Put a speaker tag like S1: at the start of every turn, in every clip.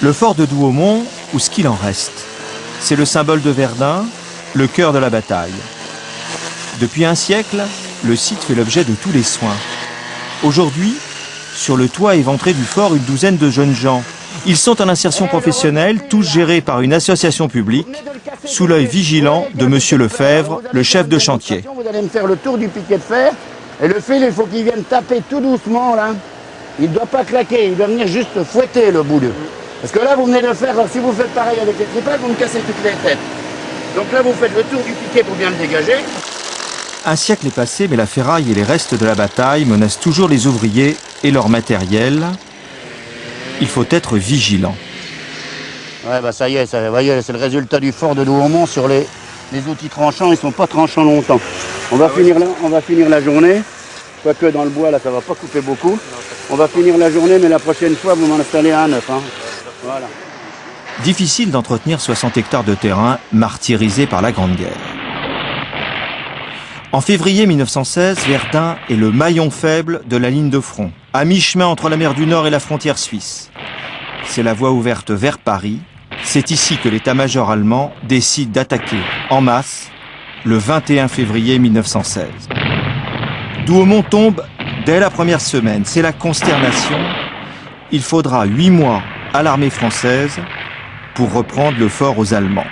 S1: Le fort de Douaumont, ou ce qu'il en reste, c'est le symbole de Verdun, le cœur de la bataille. Depuis un siècle, le site fait l'objet de tous les soins. Aujourd'hui, sur le toit éventré du fort, une douzaine de jeunes gens. Ils sont en insertion professionnelle, tous gérés par une association publique, sous l'œil vigilant de Monsieur Lefebvre, le chef de chantier.
S2: Vous allez me faire le tour du piquet de fer, et le fil, il faut qu'il vienne taper tout doucement, là. Il ne doit pas claquer, il doit venir juste fouetter le bout de. Parce que là, vous venez de le faire, alors si vous faites pareil avec les tripales, vous me cassez toutes les têtes. Donc là, vous faites le tour du piquet pour bien le dégager.
S1: Un siècle est passé, mais la ferraille et les restes de la bataille menacent toujours les ouvriers et leur matériel. Il faut être vigilant.
S2: Ouais, bah ça y est, c'est le résultat du fort de Douaumont sur les outils tranchants, ils ne sont pas tranchants longtemps. On va finir la journée, quoique dans le bois, là, ça ne va pas couper beaucoup. On va finir la journée, mais la prochaine fois, vous m'en installez un neuf. Hein. Voilà.
S1: Difficile d'entretenir 60 hectares de terrain martyrisés par la Grande Guerre. En février 1916, Verdun est le maillon faible de la ligne de front, à mi-chemin entre la mer du Nord et la frontière suisse. C'est la voie ouverte vers Paris. C'est ici que l'état-major allemand décide d'attaquer en masse le 21 février 1916. Douaumont tombe dès la première semaine. C'est la consternation. Il faudra 8 mois à l'armée française pour reprendre le fort aux Allemands.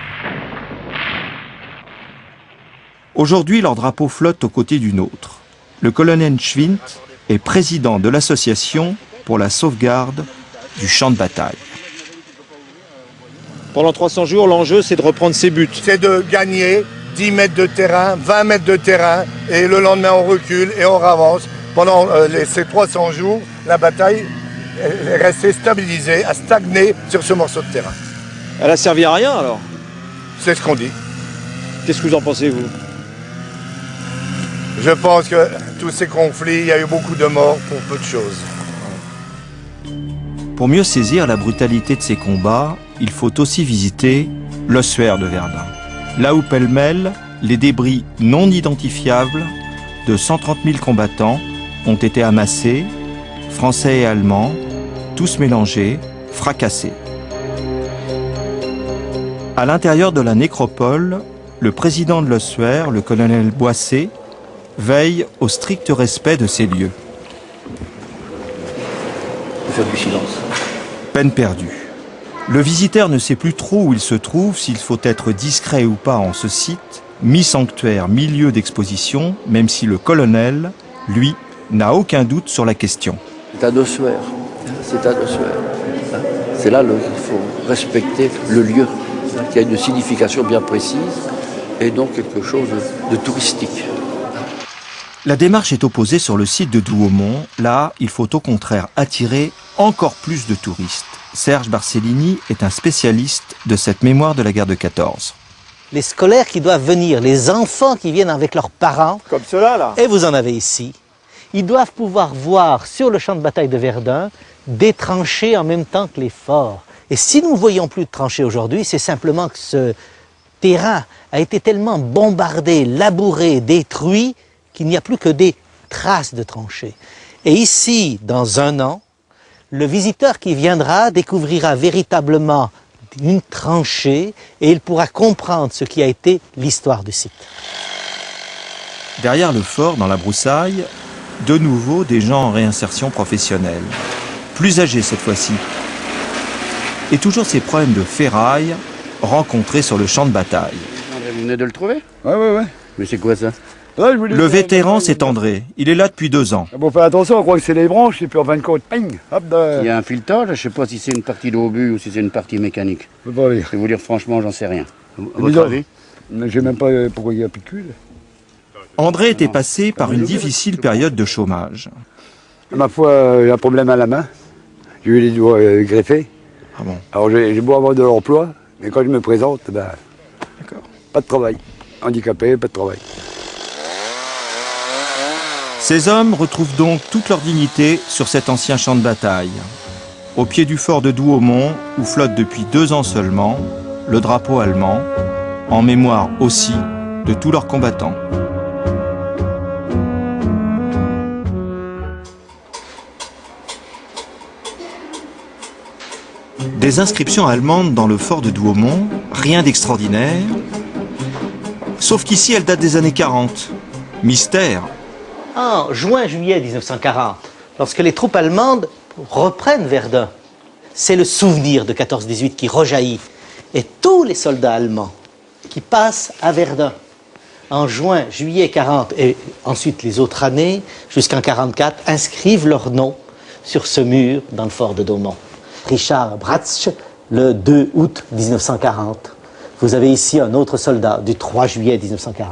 S1: Aujourd'hui, leur drapeau flotte aux côtés du nôtre. Le colonel Schwint est président de l'association pour la sauvegarde du champ de bataille. Pendant 300 jours, l'enjeu, c'est de reprendre ses buts.
S3: C'est de gagner 10 mètres de terrain, 20 mètres de terrain, et le lendemain, on recule et on avance. Pendant ces 300 jours, la bataille est restée stabilisée, a stagné sur ce morceau de terrain.
S1: Elle a servi à rien, alors?
S3: C'est ce qu'on dit.
S1: Qu'est-ce que vous en pensez, vous?
S3: Je pense que tous ces conflits, il y a eu beaucoup de morts pour peu de choses.
S1: Pour mieux saisir la brutalité de ces combats, il faut aussi visiter l'ossuaire de Verdun. Là où pêle-mêle, les débris non identifiables de 130 000 combattants ont été amassés, français et allemands, tous mélangés, fracassés. À l'intérieur de la nécropole, le président de l'ossuaire, le colonel Boissé, veille au strict respect de ces lieux.
S4: Faire du silence.
S1: Peine perdue. Le visiteur ne sait plus trop où il se trouve, s'il faut être discret ou pas en ce site, mi-sanctuaire, mi-lieu d'exposition, même si le colonel, lui, n'a aucun doute sur la question.
S4: C'est un ossuaire. C'est un ossuaire. C'est là qu'il faut respecter le lieu, qui a une signification bien précise et donc quelque chose de touristique.
S1: La démarche est opposée sur le site de Douaumont. Là, il faut au contraire attirer encore plus de touristes. Serge Barcellini est un spécialiste de cette mémoire de la guerre de 14.
S5: Les scolaires qui doivent venir, les enfants qui viennent avec leurs parents,
S3: Comme cela, là.
S5: et vous en avez ici, ils doivent pouvoir voir sur le champ de bataille de Verdun des tranchées en même temps que les forts. Et si nous ne voyons plus de tranchées aujourd'hui, c'est simplement que ce terrain a été tellement bombardé, labouré, détruit, qu'il n'y a plus que des traces de tranchées. Et ici, dans un an, le visiteur qui viendra découvrira véritablement une tranchée et il pourra comprendre ce qui a été l'histoire du site.
S1: Derrière le fort, dans la broussaille, de nouveau des gens en réinsertion professionnelle. Plus âgés cette fois-ci. Et toujours ces problèmes de ferraille rencontrés sur le champ de bataille.
S2: Vous venez de le trouver?
S6: Ouais.
S2: Mais c'est quoi ça?
S1: Le vétéran, c'est André. Il est là depuis 2 ans.
S6: Bon, faites attention, on croit que c'est les branches, et puis en fin de compte, ping, hop,
S2: Il y a un filetage, je ne sais pas si c'est une partie d'obus ou si c'est une partie mécanique.
S6: je peux pas lire.
S2: Je vais vous dire franchement, j'en sais rien. À
S6: Mais
S2: votre
S6: non.
S2: avis?
S6: Mais je sais même pas pourquoi il y a plus de cul.
S1: André était passé par une difficile période de chômage.
S6: Ma foi, j'ai un problème à la main. J'ai eu les doigts greffés.
S1: Ah bon?
S6: Alors j'ai beau avoir de l'emploi, mais quand je me présente,
S1: D'accord.
S6: pas de travail. Handicapé, pas de travail.
S1: Ces hommes retrouvent donc toute leur dignité sur cet ancien champ de bataille. Au pied du fort de Douaumont, où flotte depuis 2 ans seulement le drapeau allemand, en mémoire aussi de tous leurs combattants. Des inscriptions allemandes dans le fort de Douaumont, rien d'extraordinaire. Sauf qu'ici, elles datent des années 40. Mystère.
S5: En juin-juillet 1940, lorsque les troupes allemandes reprennent Verdun, c'est le souvenir de 14-18 qui rejaillit. Et tous les soldats allemands qui passent à Verdun en juin, juillet 40 et ensuite les autres années, jusqu'en 44, inscrivent leur nom sur ce mur dans le fort de Douaumont. Richard Bratzsch, le 2 août 1940. Vous avez ici un autre soldat du 3 juillet 1940.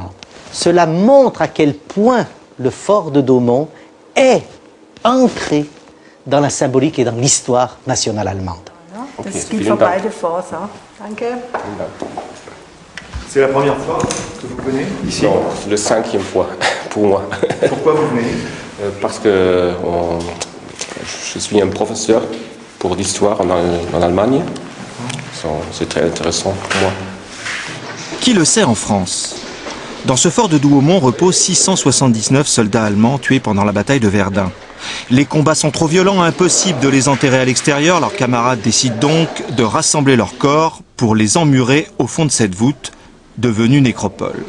S5: Cela montre à quel point le fort de Douaumont est ancré dans la symbolique et dans l'histoire nationale allemande.
S7: Das gilt für beide Forts. Danke.
S1: C'est la première fois que vous venez ici?
S8: Non, le 5e fois pour moi.
S1: Pourquoi vous venez?
S8: Parce que je suis un professeur pour l'histoire en Allemagne. C'est très intéressant pour moi.
S1: Qui le sait en France? Dans ce fort de Douaumont reposent 679 soldats allemands tués pendant la bataille de Verdun. Les combats sont trop violents, impossible de les enterrer à l'extérieur. Leurs camarades décident donc de rassembler leurs corps pour les emmurer au fond de cette voûte, devenue nécropole.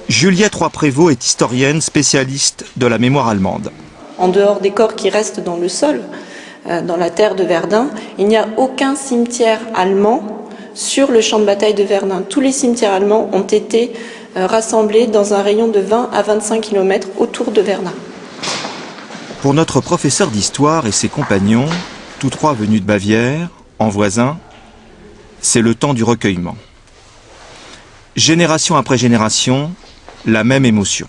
S1: Juliette Roy-Prévôt est historienne spécialiste de la mémoire allemande.
S9: En dehors des corps qui restent dans le sol, dans la terre de Verdun, il n'y a aucun cimetière allemand sur le champ de bataille de Verdun. Tous les cimetières allemands ont été rassemblés dans un rayon de 20 à 25 km autour de Verdun.
S1: Pour notre professeur d'histoire et ses compagnons, tous trois venus de Bavière, en voisins, c'est le temps du recueillement. Génération après génération, la même émotion.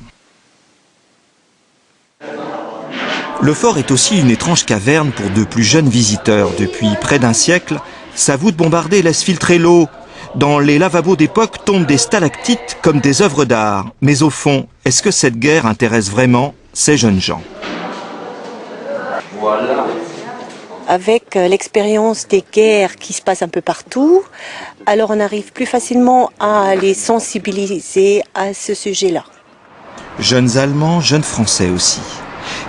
S1: Le fort est aussi une étrange caverne pour de plus jeunes visiteurs. Depuis près d'un siècle, sa voûte bombardée laisse filtrer l'eau. Dans les lavabos d'époque tombent des stalactites comme des œuvres d'art. Mais au fond, est-ce que cette guerre intéresse vraiment ces jeunes gens ?
S10: Avec l'expérience des guerres qui se passent un peu partout, alors on arrive plus facilement à les sensibiliser à ce sujet-là.
S1: Jeunes Allemands, jeunes Français aussi.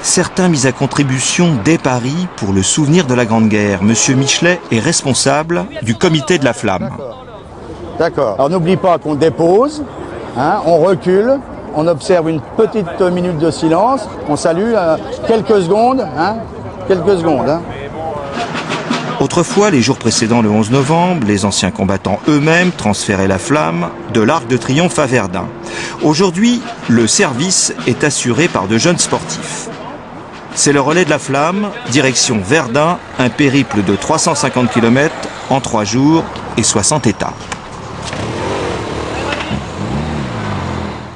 S1: Certains mis à contribution dès Paris pour le souvenir de la Grande Guerre. Monsieur Michelet est responsable du comité de la Flamme.
S2: D'accord. Alors n'oublie pas qu'on dépose, on recule, on observe une petite minute de silence, on salue quelques secondes, quelques secondes.
S1: Autrefois, les jours précédant le 11 novembre, les anciens combattants eux-mêmes transféraient la flamme de l'Arc de Triomphe à Verdun. Aujourd'hui, le service est assuré par de jeunes sportifs. C'est le relais de la flamme, direction Verdun, un périple de 350 km en 3 jours et 60 étapes.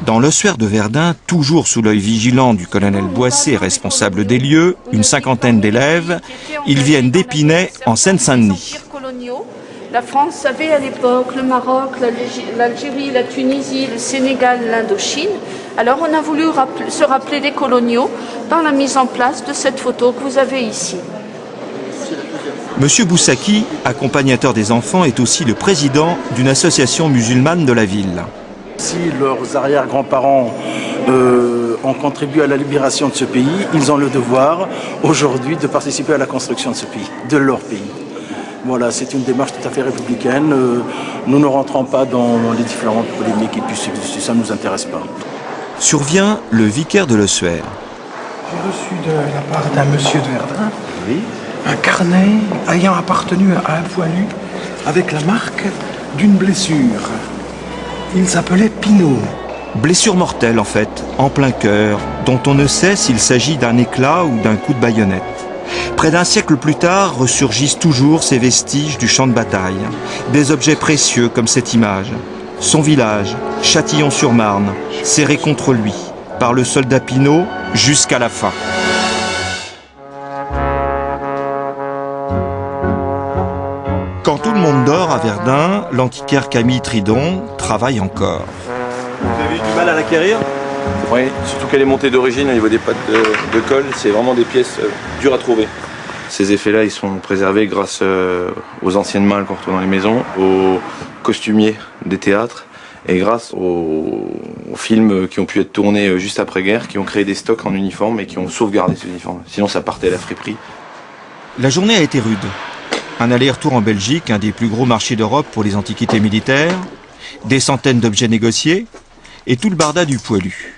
S1: Dans l'ossuaire de Verdun, toujours sous l'œil vigilant du colonel Boissé, responsable des lieux, une cinquantaine d'élèves, ils viennent d'Épinay, en Seine-Saint-Denis.
S11: La France avait à l'époque le Maroc, l'Algérie, la Tunisie, le Sénégal, l'Indochine. Alors on a voulu se rappeler des coloniaux par la mise en place de cette photo que vous avez ici.
S1: Monsieur Boussaki, accompagnateur des enfants, est aussi le président d'une association musulmane de la ville.
S12: Si leurs arrière-grands-parents ont contribué à la libération de ce pays, ils ont le devoir aujourd'hui de participer à la construction de ce pays, de leur pays. Voilà, c'est une démarche tout à fait républicaine. Nous ne rentrons pas dans les différentes polémiques qui puissent exister, ça ne nous intéresse pas.
S1: Survient le vicaire de l'ossuaire.
S13: J'ai reçu de la part d'un monsieur de Verdun un carnet ayant appartenu à un poilu avec la marque d'une blessure. Il s'appelait Pinault.
S1: Blessure mortelle en fait, en plein cœur, dont on ne sait s'il s'agit d'un éclat ou d'un coup de baïonnette. Près d'un siècle plus tard, ressurgissent toujours ces vestiges du champ de bataille. Des objets précieux comme cette image. Son village, Châtillon-sur-Marne, serré contre lui, par le soldat Pinault jusqu'à la fin. Quand tout le monde dort à Verdun, l'antiquaire Camille Tridon travaille encore.
S14: Vous avez eu du mal à l'acquérir ? Oui, surtout qu'elle est montée d'origine au niveau des pattes de colle, c'est vraiment des pièces dures à trouver. Ces effets-là, ils sont préservés grâce aux anciennes malles qu'on retrouve dans les maisons, aux costumiers des théâtres et grâce aux films qui ont pu être tournés juste après-guerre, qui ont créé des stocks en uniforme et qui ont sauvegardé ces uniformes. Sinon, ça partait à la friperie.
S1: La journée a été rude. Un aller-retour en Belgique, un des plus gros marchés d'Europe pour les antiquités militaires, des centaines d'objets négociés et tout le barda du poilu.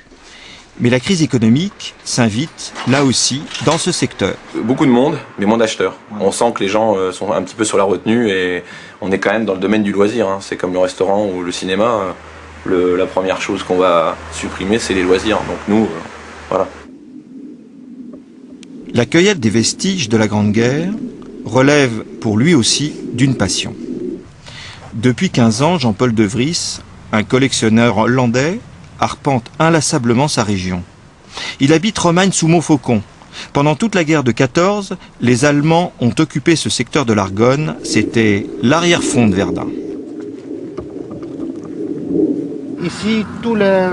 S1: Mais la crise économique s'invite, là aussi, dans ce secteur.
S14: Beaucoup de monde, mais moins d'acheteurs. On sent que les gens sont un petit peu sur la retenue et on est quand même dans le domaine du loisir. Hein. C'est comme le restaurant ou le cinéma. La première chose qu'on va supprimer, c'est les loisirs. Donc nous, voilà.
S1: La cueillette des vestiges de la Grande Guerre relève pour lui aussi d'une passion. Depuis 15 ans, Jean-Paul de Vries, un collectionneur hollandais, arpente inlassablement sa région. Il habite Romagne sous Montfaucon. Pendant toute la guerre de 14, les Allemands ont occupé ce secteur de l'Argonne. C'était l'arrière-front de Verdun.
S15: Ici, tous les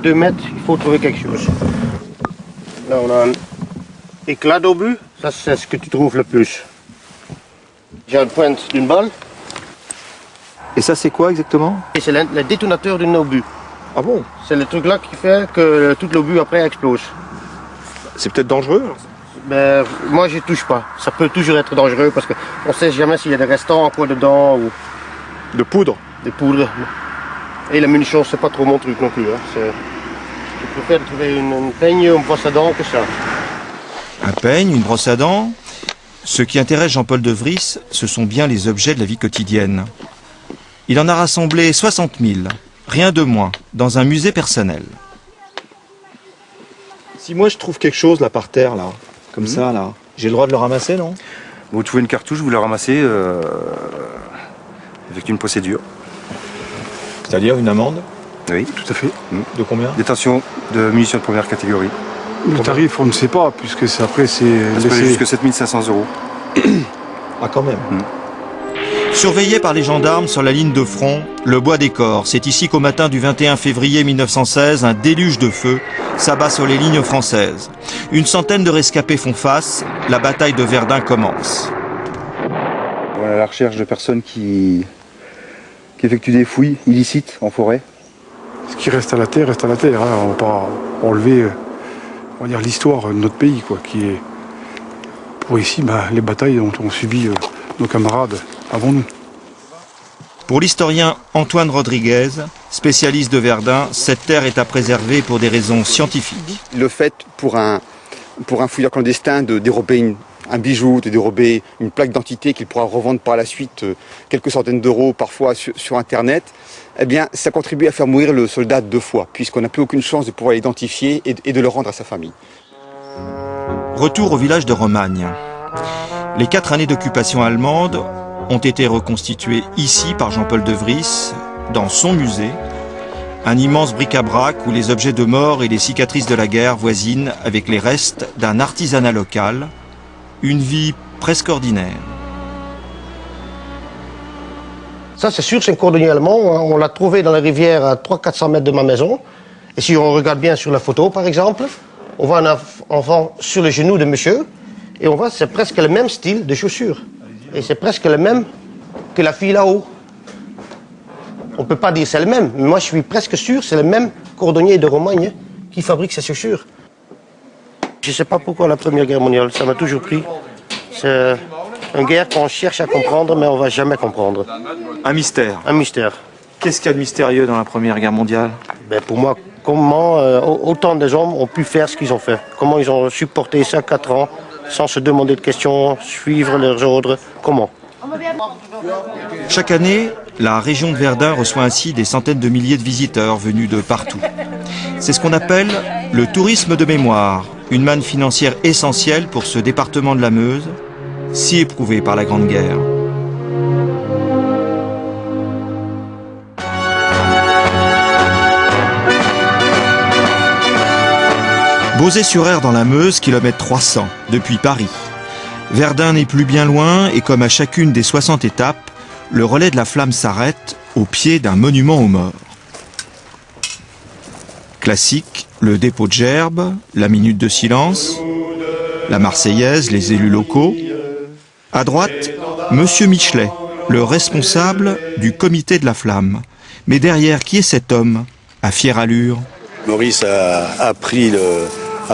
S15: 2 mètres, il faut trouver quelque chose. Là, on a un éclat d'obus. Ça, c'est ce que tu trouves le plus. J'ai une pointe d'une balle.
S1: Et ça, c'est quoi exactement?
S15: Et c'est le détonateur d'un obus.
S1: Ah bon?
S15: C'est le truc là qui fait que tout l'obus après explose.
S1: C'est peut-être dangereux?
S15: Ben, moi, je touche pas. Ça peut toujours être dangereux parce qu'on ne sait jamais s'il y a des restants encore dedans ou...
S1: De poudre?
S15: Des poudres. Et la munition, c'est pas trop mon truc non plus. Hein. Je préfère trouver une peigne, une brosse à dents que ça.
S1: Un peigne, une brosse à dents. Ce qui intéresse Jean-Paul de Vries, ce sont bien les objets de la vie quotidienne. Il en a rassemblé 60 000, rien de moins, dans un musée personnel. Si moi je trouve quelque chose là par terre, là, comme ça, là, j'ai le droit de le ramasser, non?
S16: Vous trouvez une cartouche, vous la ramassez avec une procédure.
S1: C'est-à-dire une amende?
S16: Oui, tout à fait.
S1: De combien?
S16: Détention de munitions de première catégorie.
S6: Le tarif, on ne sait pas, puisque après c'est...
S16: Ça peut aller jusqu'à 7 500 €.
S1: Ah, quand même. Surveillé par les gendarmes sur la ligne de front, le bois des Corps, c'est ici qu'au matin du 21 février 1916, un déluge de feu s'abat sur les lignes françaises. Une centaine de rescapés font face, la bataille de Verdun commence.
S16: On est à la recherche de personnes qui effectuent des fouilles illicites en forêt.
S6: Ce qui reste à la terre, reste à la terre. Hein. On ne va pas enlever, on va dire, l'histoire de notre pays, quoi, qui est... Pour ici, les batailles dont ont subi nos camarades avant nous.
S1: Pour l'historien Antoine Rodriguez, spécialiste de Verdun, cette terre est à préserver pour des raisons scientifiques.
S17: Le fait pour un fouilleur clandestin de dérober un bijou, de dérober une plaque d'identité qu'il pourra revendre par la suite quelques centaines d'euros parfois sur Internet, eh bien ça contribue à faire mourir le soldat 2 fois, puisqu'on n'a plus aucune chance de pouvoir l'identifier et de le rendre à sa famille.
S1: Retour au village de Romagne. Les 4 années d'occupation allemande ont été reconstituées ici par Jean-Paul de Vries, dans son musée, un immense bric-à-brac où les objets de mort et les cicatrices de la guerre voisinent avec les restes d'un artisanat local, une vie presque ordinaire.
S15: Ça, c'est sûr, c'est un cordonnier allemand. On l'a trouvé dans la rivière à 300-400 mètres de ma maison. Et si on regarde bien sur la photo, par exemple, on voit un enfant sur le genou de monsieur, et on voit que c'est presque le même style de chaussures. Et c'est presque le même que la fille là-haut. On ne peut pas dire c'est le même, mais moi je suis presque sûr que c'est le même cordonnier de Romagne qui fabrique ces chaussures. Je ne sais pas pourquoi la Première Guerre mondiale, ça m'a toujours pris. C'est une guerre qu'on cherche à comprendre, mais on ne va jamais comprendre.
S1: Un mystère.
S15: Un mystère.
S1: Qu'est-ce qu'il y a de mystérieux dans la Première Guerre mondiale?
S15: Pour moi, comment autant de hommes ont pu faire ce qu'ils ont fait? Comment ils ont supporté ça 4 ans sans se demander de questions, suivre leurs ordres? Comment?
S1: Chaque année, la région de Verdun reçoit ainsi des centaines de milliers de visiteurs venus de partout. C'est ce qu'on appelle le tourisme de mémoire, une manne financière essentielle pour ce département de la Meuse, si éprouvé par la Grande Guerre. Bauzé-sur-Aire dans la Meuse, kilomètre 300, depuis Paris. Verdun n'est plus bien loin et comme à chacune des 60 étapes, le relais de la flamme s'arrête au pied d'un monument aux morts. Classique, le dépôt de gerbes, la minute de silence, la Marseillaise, les élus locaux. À droite, Monsieur Michelet, le responsable du comité de la flamme. Mais derrière, qui est cet homme, à fière allure?
S18: Maurice a pris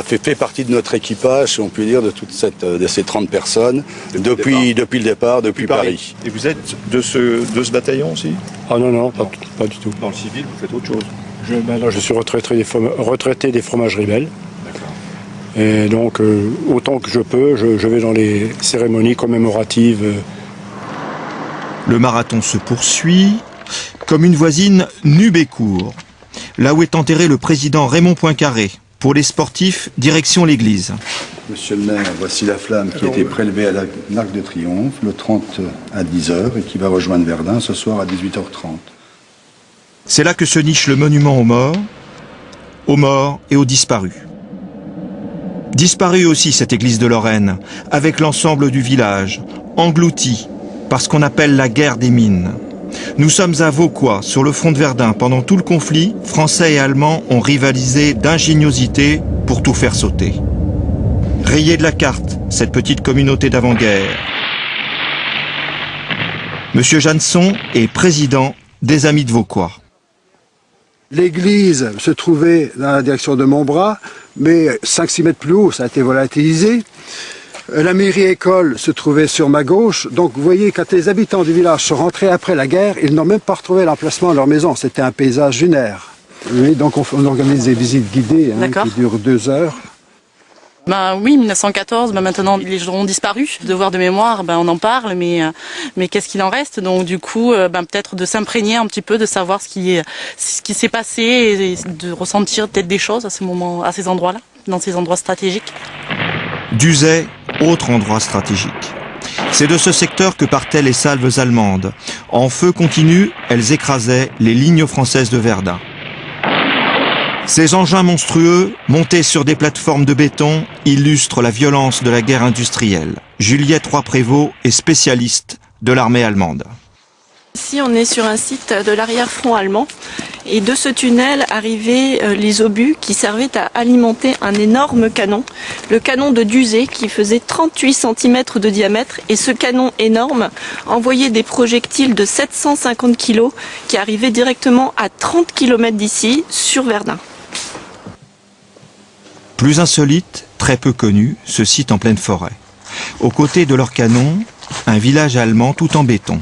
S18: fait partie de notre équipage, si on peut dire, de ces 30 personnes, depuis le départ, depuis Paris.
S19: Et vous êtes de ce bataillon aussi?
S6: Ah non, pas du tout.
S19: Dans le civil, vous faites autre chose?
S6: Je suis retraité des fromageries Belles. Et donc, autant que je peux, je vais dans les cérémonies commémoratives.
S1: Le marathon se poursuit. Comme une voisine, Nubécourt, là où est enterré le président Raymond Poincaré. Pour les sportifs, direction l'église.
S18: Monsieur le maire, voici la flamme qui a été prélevée à l'Arc de Triomphe le 30 à 10h et qui va rejoindre Verdun ce soir à 18h30.
S1: C'est là que se niche le monument aux morts et aux disparus. Disparue aussi cette église de Lorraine, avec l'ensemble du village, englouti par ce qu'on appelle la guerre des mines. Nous sommes à Vauquois, sur le front de Verdun. Pendant tout le conflit, Français et Allemands ont rivalisé d'ingéniosité pour tout faire sauter. Rayée de la carte, cette petite communauté d'avant-guerre. Monsieur Jeanneson est président des Amis de Vauquois.
S20: L'église se trouvait dans la direction de Montbras, mais 5-6 mètres plus haut, ça a été volatilisé. La mairie-école se trouvait sur ma gauche. Donc vous voyez, quand les habitants du village sont rentrés après la guerre, ils n'ont même pas retrouvé l'emplacement de leur maison. C'était un paysage lunaire. Oui, donc on organise des visites guidées qui durent 2 heures.
S21: Oui, 1914, maintenant les gens ont disparu. Devoir de mémoire, on en parle, mais qu'est-ce qu'il en reste? Donc du coup, peut-être de s'imprégner un petit peu, de savoir ce qui s'est passé et de ressentir peut-être des choses à ces endroits-là, dans ces endroits stratégiques.
S1: Duzay, autre endroit stratégique. C'est de ce secteur que partaient les salves allemandes. En feu continu, elles écrasaient les lignes françaises de Verdun. Ces engins monstrueux, montés sur des plateformes de béton, illustrent la violence de la guerre industrielle. Juliette Roy-Prévôt est spécialiste de l'armée allemande.
S9: Ici, on est sur un site de l'arrière-front allemand. Et de ce tunnel arrivaient les obus qui servaient à alimenter un énorme canon. Le canon de Duzay qui faisait 38 cm de diamètre. Et ce canon énorme envoyait des projectiles de 750 kg qui arrivaient directement à 30 km d'ici, sur Verdun.
S1: Plus insolite, très peu connu, ce site en pleine forêt. Aux côtés de leur canon, un village allemand tout en béton.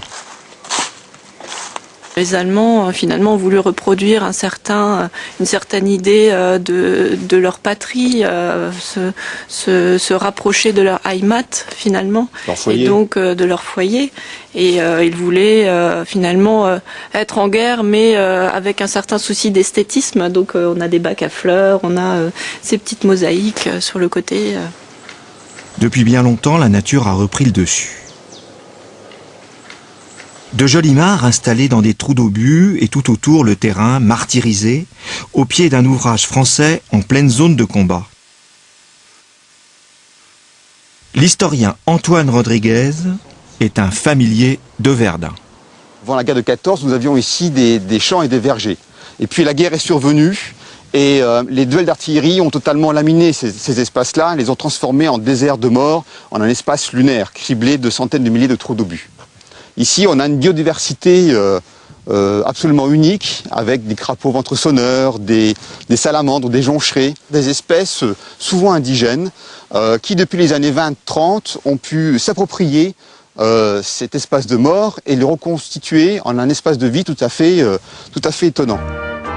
S9: Les Allemands, finalement, ont voulu reproduire une certaine idée de leur patrie, se rapprocher de leur Heimat, finalement, et donc de leur foyer. Et ils voulaient, finalement, être en guerre, mais avec un certain souci d'esthétisme. Donc on a des bacs à fleurs, on a ces petites mosaïques sur le côté.
S1: Depuis bien longtemps, la nature a repris le dessus. De jolies mares installées dans des trous d'obus et tout autour le terrain martyrisé, au pied d'un ouvrage français en pleine zone de combat. L'historien Antoine Rodriguez est un familier de Verdun.
S17: Avant la guerre de 14, nous avions ici des champs et des vergers. Et puis la guerre est survenue et les duels d'artillerie ont totalement laminé ces espaces-là, les ont transformés en désert de mort, en un espace lunaire, criblé de centaines de milliers de trous d'obus. Ici, on a une biodiversité absolument unique, avec des crapauds ventre-sonneurs, des salamandres, des joncherets, des espèces souvent indigènes, qui depuis les années 20-30 ont pu s'approprier cet espace de mort et le reconstituer en un espace de vie tout à fait étonnant.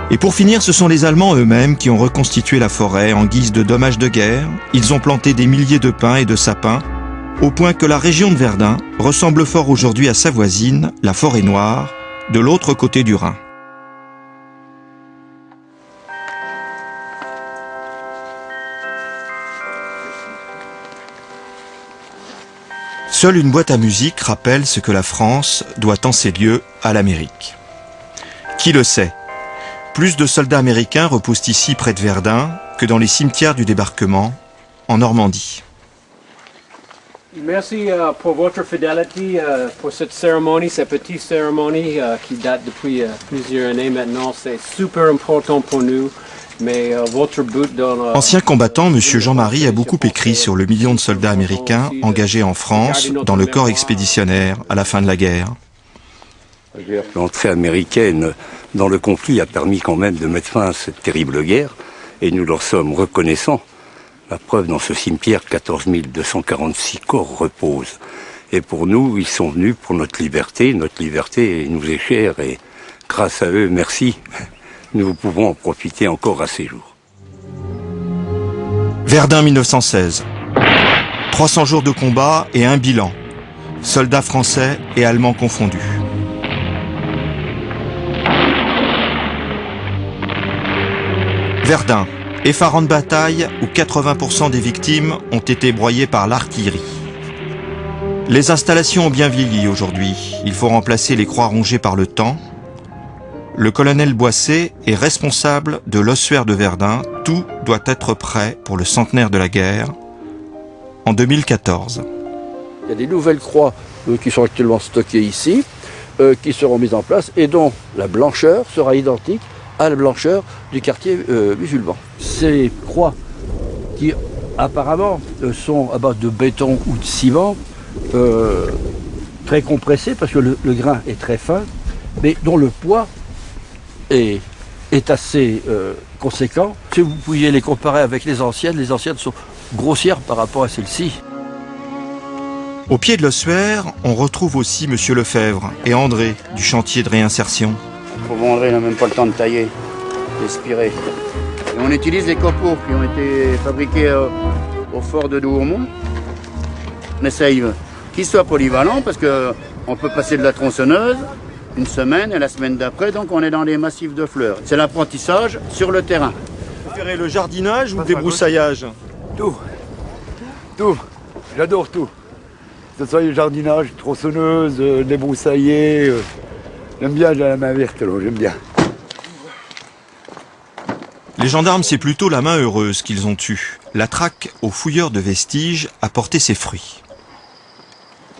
S1: Et pour finir, ce sont les Allemands eux-mêmes qui ont reconstitué la forêt en guise de dommages de guerre. Ils ont planté des milliers de pins et de sapins, au point que la région de Verdun ressemble fort aujourd'hui à sa voisine, la Forêt-Noire, de l'autre côté du Rhin. Seule une boîte à musique rappelle ce que la France doit en ces lieux à l'Amérique. Qui le sait? Plus de soldats américains reposent ici près de Verdun que dans les cimetières du débarquement en Normandie.
S22: Merci pour votre fidélité pour cette cérémonie, cette petite cérémonie qui date depuis plusieurs années maintenant. C'est super important pour nous. Mais votre but dans
S1: Ancien combattant, M. Jean-Marie a beaucoup écrit sur le million de soldats américains engagés en France dans le corps expéditionnaire à la fin de la guerre.
S23: L'entrée américaine dans le conflit a permis quand même de mettre fin à cette terrible guerre et nous leur sommes reconnaissants La preuve, dans ce cimetière, 14 246 corps reposent. Et pour nous, ils sont venus pour notre liberté. Notre liberté nous est chère et grâce à eux, merci, nous pouvons en profiter encore à ces jours.
S1: Verdun 1916. 300 jours de combat et un bilan. Soldats français et allemands confondus. Verdun, effarante bataille où 80% des victimes ont été broyées par l'artillerie. Les installations ont bien vieilli aujourd'hui. Il faut remplacer les croix rongées par le temps. Le colonel Boissé est responsable de l'ossuaire de Verdun. Tout doit être prêt pour le centenaire de la guerre en 2014.
S3: Il y a des nouvelles croix qui sont actuellement stockées ici, qui seront mises en place et dont la blancheur sera identique à la blancheur du quartier musulman. Ces croix qui apparemment sont à base de béton ou de ciment, très compressées parce que le grain est très fin, mais dont le poids est assez conséquent. Si vous pouviez les comparer avec les anciennes sont grossières par rapport à celles-ci.
S1: Au pied de l'ossuaire, on retrouve aussi Monsieur Lefebvre et André du chantier de réinsertion.
S2: Pour André, il n'a même pas le temps de tailler, d'aspirer. Et on utilise les copeaux qui ont été fabriqués au fort de Douaumont. On essaye qu'ils soient polyvalents parce qu'on peut passer de la tronçonneuse une semaine et la semaine d'après, donc on est dans les massifs de fleurs. C'est l'apprentissage sur le terrain.
S1: Vous préférez le jardinage ou le débroussaillage?
S4: Tout. Tout. J'adore tout. Que ce soit le jardinage, tronçonneuse, débroussailler. J'aime bien, j'ai la main verte, j'aime bien.
S1: Les gendarmes, c'est plutôt la main heureuse qu'ils ont eue. La traque aux fouilleurs de vestiges a porté ses fruits.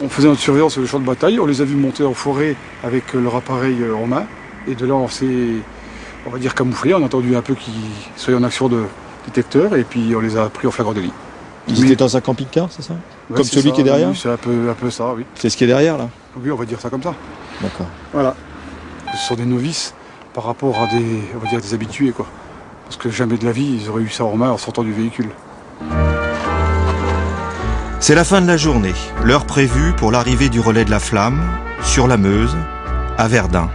S6: On faisait notre surveillance sur le champ de bataille, on les a vus monter en forêt avec leur appareil en main. Et de là, on s'est, on va dire, camouflé. On a attendu un peu qu'ils soient en action de détecteur et puis on les a pris en flagrant délit.
S19: Ils étaient dans un camping-car, c'est ça?
S6: Ouais,
S19: comme celui
S6: ça,
S19: qui est derrière?
S6: Oui, c'est un peu ça, oui.
S19: C'est ce qui est derrière, là?
S6: Oui, on va dire ça comme ça.
S19: D'accord.
S6: Voilà. Ce sont des novices par rapport à des, on va dire, des habitués, quoi. Parce que jamais de la vie, ils auraient eu ça en main en sortant du véhicule.
S1: C'est la fin de la journée, l'heure prévue pour l'arrivée du relais de la flamme, sur la Meuse, à Verdun.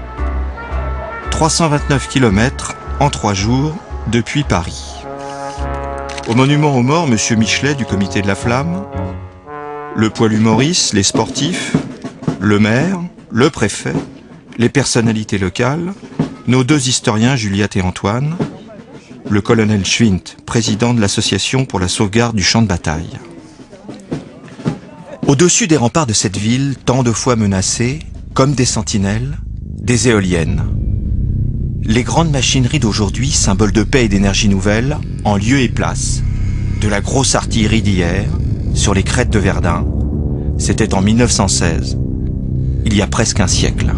S1: 329 km en 3 jours depuis Paris. Au monument aux morts, M. Michelet du comité de la flamme, le poilu Maurice, les sportifs, le maire, le préfet, les personnalités locales, nos 2 historiens Juliette et Antoine, le colonel Schwint, président de l'association pour la sauvegarde du champ de bataille. Au-dessus des remparts de cette ville, tant de fois menacée, comme des sentinelles, des éoliennes. Les grandes machineries d'aujourd'hui, symboles de paix et d'énergie nouvelle, en lieu et place de la grosse artillerie d'hier, sur les crêtes de Verdun. C'était en 1916, il y a presque un siècle.